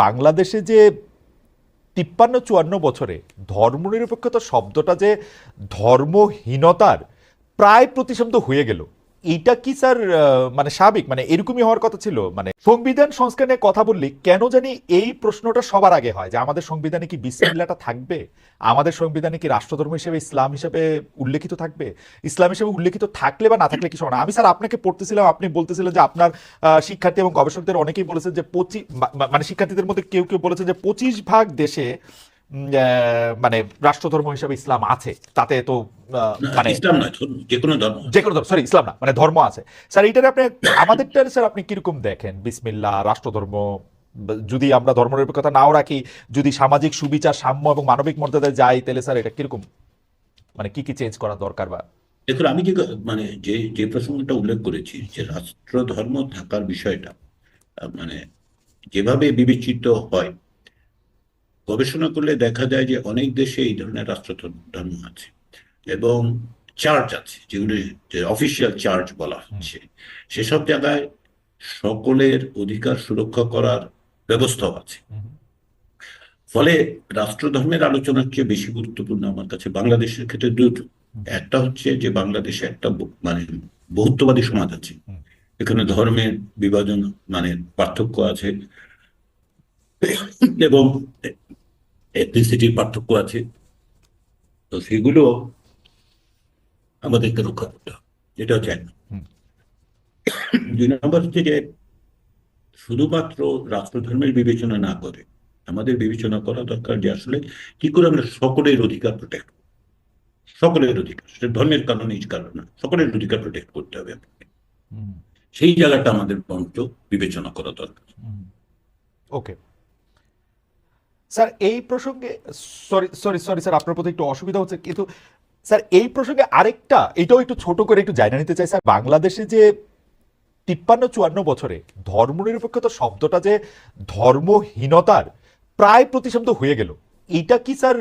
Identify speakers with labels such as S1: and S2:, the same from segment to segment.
S1: বাংলাদেশে যে 53-54 বছরে ধর্মনিরপেক্ষতা শব্দটা যে ধর্মহীনতার প্রায় প্রতিশব্দ হয়ে গেল, এইটা কি স্যার মানে স্বাভাবিক, মানে এরকমই হওয়ার কথা ছিল? মানে সংবিধান সংস্কার নিয়ে কথা বললে কেন জানি এই প্রশ্নটা সবার আগে হয় যে আমাদের সংবিধানে কি বিসমিল্লাহটা থাকবে, আমাদের সংবিধানে কি রাষ্ট্রধর্ম হিসেবে ইসলাম হিসেবে উল্লেখিত থাকবে, ইসলাম হিসেবে উল্লেখিত থাকলে বা না থাকলে কি সমান। আমি স্যার আপনাকে পড়তেছিলাম, আপনি বলতেছিলেন যে আপনার শিক্ষার্থী এবং গবেষকদের অনেকেই বলেছেন যে মানে শিক্ষার্থীদের মধ্যে কেউ কেউ বলেছেন যে 25 ভাগ দেশে মানে রাষ্ট্রধর্ম হিসেবে ইসলাম আছে, তাতে তো মানে
S2: ইসলাম নয়, যে কোনো ধর্ম,
S1: যে কোনো ধর্ম, সরি ইসলাম না, মানে ধর্ম আছে। স্যার এইটারে আপনি আমাদেরটা স্যার আপনি কিরকম দেখেন? বিসমিল্লাহ, রাষ্ট্রধর্ম, যদি আমরা ধর্মনিরপেক্ষতা নাও রাখি, যদি সামাজিক সুবিচার, সাম্য এবং মানবিক মর্যাদায় যাই, তাহলে স্যার এটা কিরকম, মানে কি কি চেঞ্জ করা দরকার? বা
S2: দেখুন আমি যে মানে যে যে প্রসঙ্গটা উল্লেখ করেছি যে রাষ্ট্র ধর্ম থাকার বিষয়টা মানে যেভাবে বিবেচিত হয়, গবেষণা করলে দেখা যায় যে অনেক দেশে এই ধরনের রাষ্ট্র ধর্ম আছে এবং চার্চ আছে, যেগুলো যে অফিসিয়াল চার্চ বলা হচ্ছে, সেসব জায়গায় সকলের অধিকার সুরক্ষা করার ব্যবস্থাও আছে। ফলে রাষ্ট্রধর্মের আলোচনার চেয়ে বেশি গুরুত্বপূর্ণ আমার কাছে বাংলাদেশের ক্ষেত্রে দুটো। একটা হচ্ছে যে বাংলাদেশে একটা মানে বহুত্ববাদী সমাজ আছে, এখানে ধর্মের বিভাজন মানে পার্থক্য আছে এবং এথনিসিটির পার্থক্য আছে। তো সেগুলো আমাদেরকে রক্ষা করতে হবে, এটা হচ্ছে এক। দুই নম্বর হচ্ছে যে শুধুমাত্র রাষ্ট্রধর্মের বিবেচনা না করে আমাদের বিবেচনা করা দরকার যে আসলে কি করে আমরা সকলের অধিকার প্রোটেক্ট, সকলের অধিকার, সেটা ধর্মের কারণে এই কারণ না, সকলের অধিকার প্রোটেক্ট করতে হবে আপনাকে। সেই জায়গাটা আমাদের বঞ্চ বিবেচনা করা দরকার।
S1: ওকে স্যার, এই প্রসঙ্গে সরি সরি সরি স্যার, আপনার প্রতি একটু অসুবিধা হচ্ছে, কিন্তু স্যার এই প্রসঙ্গে আরেকটা, এটাও একটু ছোট করে একটু জানা নিতে চাই স্যার। বাংলাদেশে যে 53-54 বছরে ধর্মনিরপেক্ষতা শব্দটা যে ধর্মহীনতার প্রায় প্রতিশব্দ হয়ে গেল, এইটা কি স্যার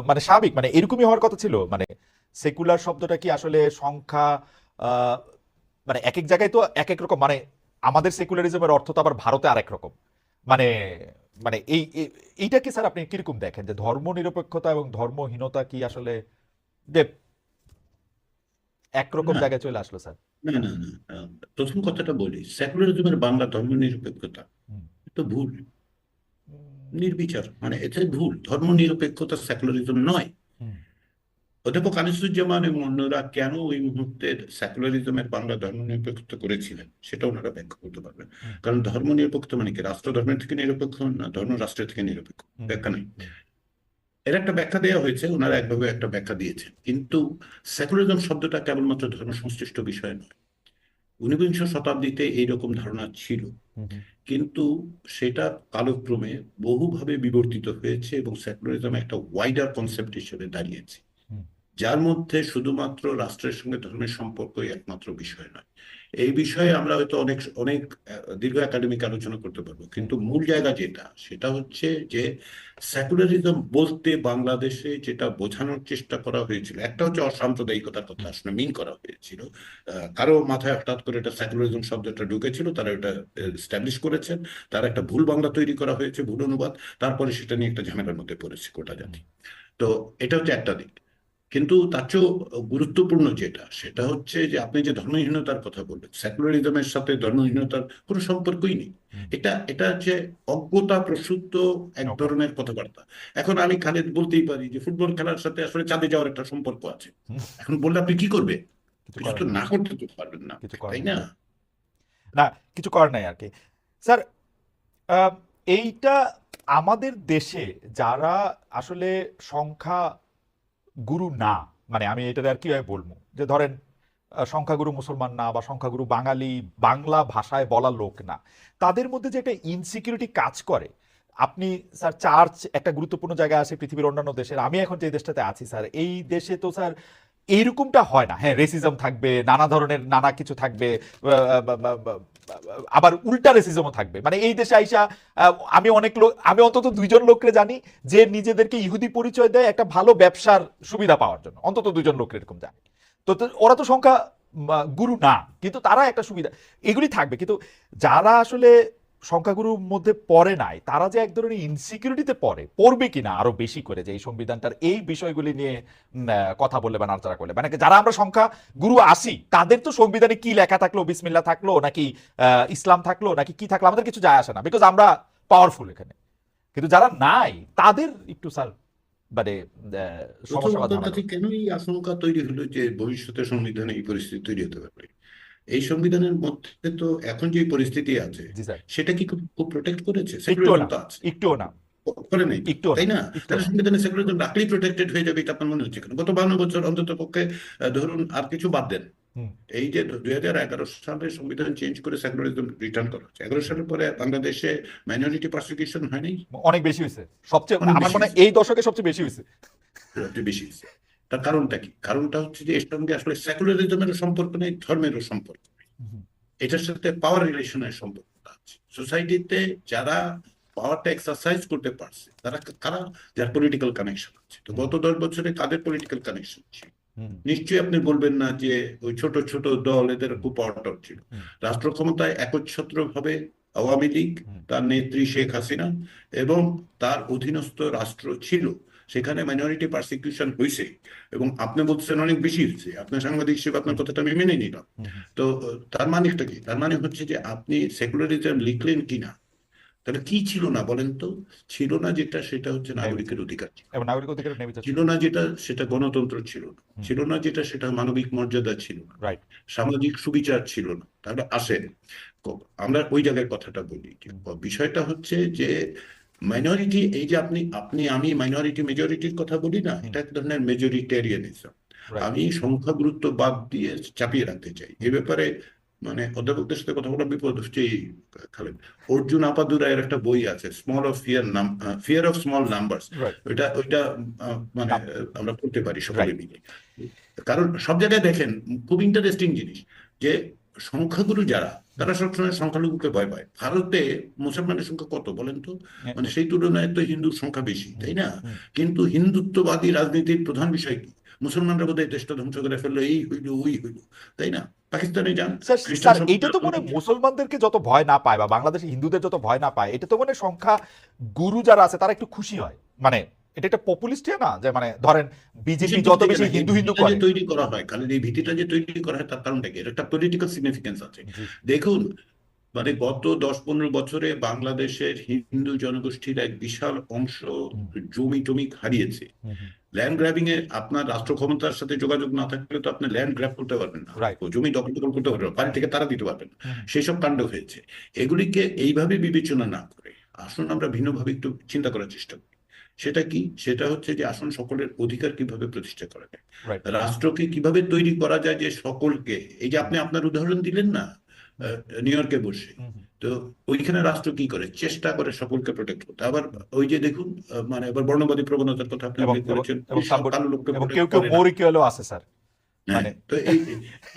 S1: মানে স্বাভাবিক, মানে এরকমই হওয়ার কথা ছিল? মানে সেকুলার শব্দটা কি আসলে সংখ্যা, আহ, মানে এক এক জায়গায় তো এক এক রকম, মানে আমাদের সেকুলারিজমের অর্থ তো আবার ভারতে আরেক রকম, মানে মানে এইটা কি স্যার আপনি কিরকম দেখেন যে ধর্মনিরপেক্ষতা এবং ধর্মহীনতা কি আসলে যে একরকম
S2: না
S1: জায়গায় চলে আসলো স্যার?
S2: না না না প্রথম কথাটা বলি, সেকুলারিজমের বাংলা ধর্ম নিরপেক্ষতা
S1: হুম,
S2: তো ভুল,
S1: হুম,
S2: নির্বিচার, মানে এটা ভুল। ধর্ম নিরপেক্ষতা সেকুলারিজম নয়।
S1: হুম,
S2: অধ্যাপক আনিসুজ্জামান এবং অন্যরা কেন ওই মুহূর্তে সেকুলারিজমের বাংলা ধর্ম নিরপেক্ষতা করেছিলেন সেটা ওনারা ব্যাখ্যা করতে পারবেন।
S1: হুম,
S2: কারণ ধর্ম নিরপেক্ষতা মানে কি রাষ্ট্র ধর্মের থেকে নিরপেক্ষ না ধর্ম রাষ্ট্রের থেকে নিরপেক্ষ,
S1: হুম,
S2: ব্যাখ্যা নেই।
S1: হুম,
S2: এর একটা ব্যাখ্যা দেওয়া হয়েছে, ওনারা একভাবে একটা ব্যাখ্যা দিয়েছেন, কিন্তু সেকুলারিজম শব্দটা কেবলমাত্র ধর্ম সংশ্লিষ্ট বিষয় নয়। ঊনবিংশ শতাব্দীতে এইরকম ধারণা ছিল,
S1: হুম, হুম,
S2: কিন্তু সেটা কালক্রমে বহুভাবে বিবর্তিত হয়েছে এবং সেকুলারিজম একটা ওয়াইডার কনসেপ্ট হিসেবে দাঁড়িয়েছে,
S1: হুম,
S2: যার মধ্যে শুধুমাত্র রাষ্ট্রের সঙ্গে ধর্মের সম্পর্কই একমাত্র বিষয় নয়। এই বিষয়ে আমরা হয়তো অনেক অনেক দীর্ঘ একাডেমিক আলোচনা করতে পারবো,
S1: হুম,
S2: কিন্তু মূল জায়গা যেটা সেটা হচ্ছে যে সেকুলারিজম বলতে বাংলাদেশে যেটা বোঝানোর চেষ্টা করা হয়েছিল, একটা হচ্ছে অসাম্প্রদায়িকতার কথা
S1: হুম,
S2: আসলে মিন করা হয়েছিল। কারো মাথায় হঠাৎ করে এটা সেকুলারিজম শব্দটা ঢুকেছিল, তারা এটা এস্টাবলিশ করেছেন, তার একটা ভুল বাংলা তৈরি করা হয়েছে, ভুল অনুবাদ, তারপরে সেটা নিয়ে একটা ঝামেলার মধ্যে পড়েছে গোটা
S1: হুম,
S2: জাতি। তো এটা হচ্ছে একটা দিক। কিন্তু তার চেয়েও গুরুত্বপূর্ণ যেটা সেটা হচ্ছে যে আপনি যে ধর্মহীনতার কথা বললেন, সেকুলারিজমের সাথে ধর্মহীনতার কোনো সম্পর্কই নেই।
S1: হুম,
S2: এটা যে অজ্ঞতা প্রসূত এক
S1: ওকে,
S2: ধরনের কথাবার্তা। এখন আমি খালিদ বলতেই পারি যে ফুটবল খেলার সাথে আসলে চাঁদে যাওয়ার একটা সম্পর্ক আছে।
S1: হুম,
S2: এখন বললে আপনি কি করবে?
S1: কিছু
S2: কিছু
S1: করার
S2: তো
S1: নেই,
S2: না করতে তো পারবেন না,
S1: কিছু করার
S2: তাই
S1: নেই,
S2: না?
S1: না কিছু করার নাই আর কি। স্যার আহ, এইটা আমাদের দেশে যারা আসলে সংখ্যা গুরু না, মানে আমি এটা আর কিভাবে বলবো, যে ধরেন সংখ্যাগুরু মুসলমান না বা সংখ্যাগুরু বাঙালি, বাংলা ভাষায় বলা লোক না, তাদের মধ্যে যে একটা ইনসিকিউরিটি কাজ করে। আপনি স্যার চার্চ একটা গুরুত্বপূর্ণ জায়গায় আছে পৃথিবীর অন্যান্য দেশের, আমি এখন যে দেশটাতে আছি স্যার, এই দেশে তো স্যার এইরকমটা হয় না। হ্যাঁ, রেসিজম থাকবে, নানা ধরনের নানা কিছু থাকবে, আবার উল্টা রেসিজমও থাকবে। মানে এই দেশে আইসা আমি অনেক লোক, আমি অন্তত 2জন লোককে জানি যে নিজেদেরকে ইহুদি পরিচয় দেয় একটা ভালো ব্যবসার সুবিধা পাওয়ার জন্য, অন্তত 2জন লোক এরকম জানি। তো ওরা তো সংখ্যা গুরু না, কিন্তু তারা একটা সুবিধা, এগুলি থাকবে। কিন্তু যারা আসলে সংখ্যাগুরুর মধ্যে পড়ে নাই, তারা যে এক ধরনের ইনসিকিউরিটিতে পড়বে কিনা আরো বেশি করে, যে এই সংবিধানটার এই বিষয়গুলি নিয়ে কথা বললে বা নাড়াচাড়া করলে, মানে যারা আমরা সংখ্যা গুরু আসি তাদের তো সংবিধানে কি লেখা থাকলো, বিসমিল্লাহ থাকলো নাকি ইসলাম থাকলো নাকি কি থাকলো আমাদের কিছু যায় আসে না, বিকজ আমরা পাওয়ারফুল এখানে। কিন্তু যারা নাই তাদের একটু স্যার মানে
S2: প্রথম
S1: সমস্যা বা
S2: আপনার
S1: ঝামেলা।
S2: কাছে কেন এই আশঙ্কা তৈরি হলো যে ভবিষ্যতে সংবিধানে এই পরিস্থিতি তৈরি হতে পারে? এই সংবিধানের মধ্যে তো এখন যে পরিস্থিতি আছে
S1: জি স্যার।
S2: সেটা কি খুব খুব প্রোটেক্ট করেছে?
S1: একটুও
S2: সেকুলারিজম
S1: না,
S2: তো আছে,
S1: একটুও না,
S2: করে নেই তো,
S1: একটুও না,
S2: তাই না?
S1: একটুও
S2: তাহলে
S1: না।
S2: সংবিধানে সেকুলারিজম রাখলেই প্রোটেক্টেড হয়ে যাবে, এটা আপনার মনে হচ্ছে কেন? গত 52 বছর অন্তত পক্ষে ধরুন আর কিছু বাদ দেন,
S1: হুম।
S2: এই যে 2011 সালে সংবিধান চেঞ্জ করে সেকুলারিজম রিটার্ন করা হচ্ছে, 11 সালের পরে বাংলাদেশে মাইনরিটি পারসিকিউশন হয় নাই?
S1: অনেক বেশি হয়েছে, সবচেয়ে
S2: অনেক
S1: আমার
S2: বেশি
S1: মনে হয়
S2: হয়েছে,
S1: এই দশকে সবচেয়ে বেশি হয়েছে।
S2: সবচেয়ে বেশি হয়েছে। তার কারণটা কি? কারণটা হচ্ছে যে এর সঙ্গে আসলে সেকুলারিজমের সম্পর্ক নেই, ধর্মেরও সম্পর্ক নেই,
S1: হুম,
S2: এটার সাথে পাওয়ার রিলেশনের সম্পর্কটা আছে। সোসাইটিতে যারা পাওয়ারটা এক্সারসাইজ করতে পারছে তারা কারা, যার পলিটিক্যাল কানেকশন আছে। তো
S1: হুম,
S2: গত 10 বছরে কাদের পলিটিক্যাল কানেকশন ছিল?
S1: হুম,
S2: নিশ্চয়ই আপনি বলবেন না যে ওই ছোট ছোট দল এদের
S1: হুম,
S2: খুব পাওয়ার ছিল।
S1: হুম,
S2: রাষ্ট্র ক্ষমতায় একচ্ছত্র ভাবে আওয়ামী লীগ,
S1: হুম,
S2: তার নেত্রী শেখ হাসিনা এবং তার অধীনস্থ রাষ্ট্র ছিল, সেখানে মাইনরিটি পারসিকিউশন হয়েছে। এবং আপনি বলছেন অনেক বেশি হয়েছে, আপনার সাংবাদিক হিসেবে আপনার
S1: হুম,
S2: কথাটা আমি মেনে নিলাম।
S1: হুম, হুম।
S2: তো তার মানেটা কি? তার মানে হচ্ছে যে আপনি সেকুলারিজম লিখলেন কিনা, তাহলে কি ছিল না বলেন তো? ছিল না যেটা, সেটা হচ্ছে
S1: ন্যায় বিচার
S2: নাগরিকের অধিকার ছিল।
S1: এবং নাগরিক অধিকারের ন্যায় বিচার
S2: ছিল
S1: ছিল।
S2: না যেটা, সেটা গণতন্ত্র ছিল না।
S1: হুম।
S2: ছিল না যেটা, সেটা মানবিক মর্যাদা ছিল না।
S1: রাইট।
S2: সামাজিক সুবিচার ছিল না। তাহলে আসেন, আমরা ওই জায়গায় কথাটা বলি যে
S1: হুম।
S2: বিষয়টা হচ্ছে যে মাইনরিটি, এই যে আপনি আপনি আমি মাইনরিটি মেজরিটির কথা বলি না,
S1: হুম।
S2: এটা এক ধরনের মেজরিটেরিয়ানিজম।
S1: রাইট।
S2: আমি সংখ্যা গুরুত্ব বাদ দিয়ে চাপিয়ে রাখতে চাই এ
S1: হুম।
S2: ব্যাপারে। মানে অধ্যাপকদের সাথে কথা বলা বিপদ হচ্ছে এই, খালেদ, অর্জুন আপাদুরায়ের একটা বই আছে, small of fear, fear of small numbers.
S1: Right.
S2: ওইটা ওইটা মানে
S1: নাম।
S2: আমরা পড়তে পারি সকলে
S1: রাইট।
S2: মিলে। কারণ সব জায়গায় দেখেন, খুব ইন্টারেস্টিং জিনিস যে সংখ্যাগুরু যারা, তারা সবসময় সংখ্যালঘুকে ভয় পায়। ভারতে মুসলমানের সংখ্যা কত বলেন তো? মানে সেই তুলনায় তো হিন্দুর সংখ্যা বেশি,
S1: হুম,
S2: তাই না?
S1: হুম।
S2: কিন্তু হিন্দুত্ববাদী রাজনীতির প্রধান বিষয় কি? মুসলমানরা বোধহয় দেশটা ধ্বংস করে ফেললো, এই হইল ওই হইল, তাই না? পাকিস্তানে যান,
S1: স্যার,
S2: খ্রিস্টান
S1: স্যার এইটা তো মনে হয়
S2: সম্প্রদায়।
S1: মুসলমানদেরকে যত ভয় না পায় বা বাংলাদেশের হিন্দুদের যত ভয় না পায়, এটা তো মানে সংখ্যা গুরু যারা আছে তারা একটু খুশি হয়। মানে এটা একটা পপুলিস্ট না, যে মানে ধরেন বিজেপি
S2: কিসের
S1: যত
S2: দিক থেকে
S1: বেশি
S2: না, এই
S1: হিন্দু হিন্দু
S2: ভীতিটা যে
S1: করে।
S2: তৈরি করা হয়, কারণ এই ভীতিটা যে তৈরি করা হয় তার কারণটা কি? এর একটা পলিটিক্যাল সিগনিফিকেন্স আছে।
S1: জি।
S2: দেখুন, মানে গত 10-15 বছরে বাংলাদেশের হিন্দু জনগোষ্ঠীর এক বিশাল অংশ
S1: হুম,
S2: জমি টমি হারিয়েছে।
S1: হুম, হুম।
S2: ল্যান্ড গ্র্যাবিং এ আপনার রাষ্ট্র ক্ষমতার সাথে যোগাযোগ না থাকলে তো আপনি ল্যান্ড গ্র্যাব করতে পারবেন না,
S1: রাইট।
S2: ও জমি দখল করতে পারবেন না, বাড়ি থেকে তারা দিতে পারবেন না।
S1: হুম, হুম।
S2: সেই সব কাণ্ড হয়েছে। এগুলিকে এইভাবে বিবেচনা না করে আসুন আমরা ভিন্নভাবে একটু চিন্তা করার চেষ্টা করি। সেটা কি? সেটা হচ্ছে যে আসুন সকলের অধিকার কিভাবে প্রতিষ্ঠা করা যায়,
S1: রাইট।
S2: রাষ্ট্রকে কিভাবে তৈরি করা যায় যে সকলকে, এই যে
S1: হুম,
S2: আপনি আপনার উদাহরণ দিলেন না,
S1: হুম,
S2: নিউ ইয়র্কে বসে,
S1: হুম, হুম।
S2: তো ওইখানে রাষ্ট্র কি করে? চেষ্টা করে সকলকে প্রোটেক্ট করতে। আবার ওই যে দেখুন, মানে এবার বর্ণবাদী প্রবণতার কথা আপনি
S1: এবং
S2: উল্লেখ
S1: এবং
S2: করেছেন,
S1: এবং
S2: সব কালো লোককে
S1: এবং কেউ
S2: প্রোটেক্ট
S1: কেউ
S2: করে না।
S1: মৌরিকীয়ও আছে স্যার।
S2: হ্যাঁ,
S1: মানে
S2: তো এই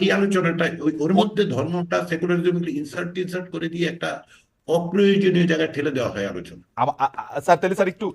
S2: এই আলোচনাটা ওর
S1: ও-
S2: মধ্যে ধর্মটা সেকুলারিজম ইনসার্ট টিনসার্ট করে দিয়ে একটা অপ্রয়োজনীয় জায়গায় ঠেলে দেওয়া হয় আলোচনা।
S1: স্যার তাহলে স্যার একটু